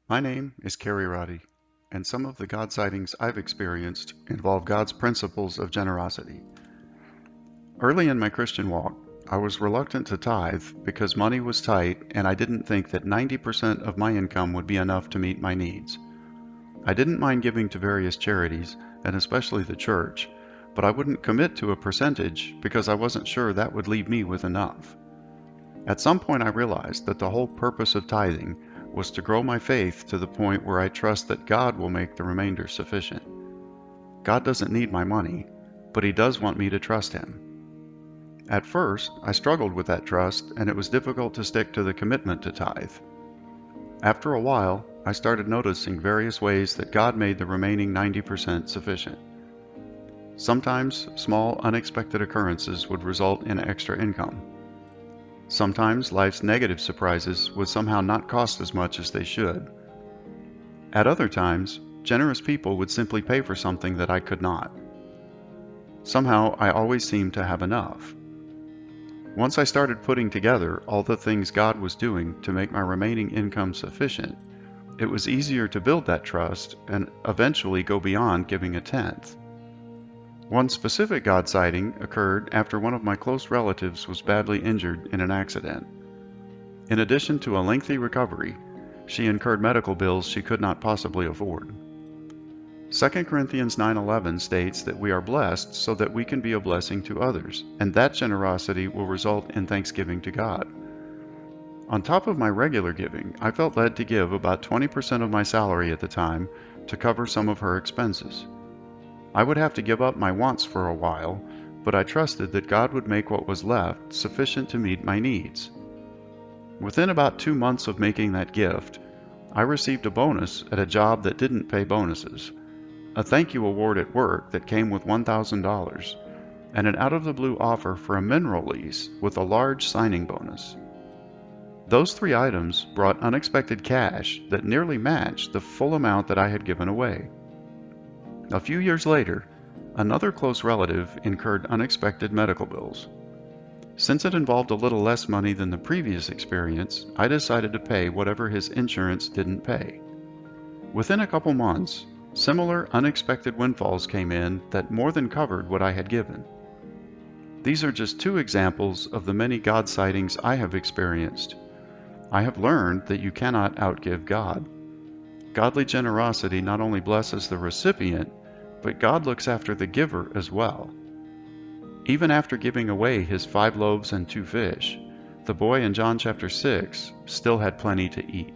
My name is Cary Roddy, and some of the God sightings I've experienced involve God's principles of generosity. Early in my Christian walk, I was reluctant to tithe because money was tight and I didn't think that 90% of my income would be enough to meet my needs. I didn't mind giving to various charities, and especially the church, but I wouldn't commit to a percentage because I wasn't sure that would leave me with enough. At some point I realized that the whole purpose of tithing was to grow my faith to the point where I trust that God will make the remainder sufficient. God doesn't need my money, but He does want me to trust Him. At first, I struggled with that trust, and it was difficult to stick to the commitment to tithe. After a while, I started noticing various ways that God made the remaining 90% sufficient. Sometimes, small, unexpected occurrences would result in extra income. Sometimes, life's negative surprises would somehow not cost as much as they should. At other times, generous people would simply pay for something that I could not. Somehow, I always seemed to have enough. Once I started putting together all the things God was doing to make my remaining income sufficient, it was easier to build that trust and eventually go beyond giving a tenth. One specific God sighting occurred after one of my close relatives was badly injured in an accident. In addition to a lengthy recovery, she incurred medical bills she could not possibly afford. 2 Corinthians 9:11 states that we are blessed so that we can be a blessing to others, and that generosity will result in thanksgiving to God. On top of my regular giving, I felt led to give about 20% of my salary at the time to cover some of her expenses. I would have to give up my wants for a while, but I trusted that God would make what was left sufficient to meet my needs. Within about 2 months of making that gift, I received a bonus at a job that didn't pay bonuses, a thank you award at work that came with $1,000, and an out-of-the-blue offer for a mineral lease with a large signing bonus. Those 3 items brought unexpected cash that nearly matched the full amount that I had given away. A few years later, another close relative incurred unexpected medical bills. Since it involved a little less money than the previous experience, I decided to pay whatever his insurance didn't pay. Within a couple months, similar unexpected windfalls came in that more than covered what I had given. These are just 2 examples of the many God sightings I have experienced. I have learned that you cannot outgive God. Godly generosity not only blesses the recipient, but God looks after the giver as well. Even after giving away his 5 loaves and 2 fish, the boy in John chapter 6 still had plenty to eat.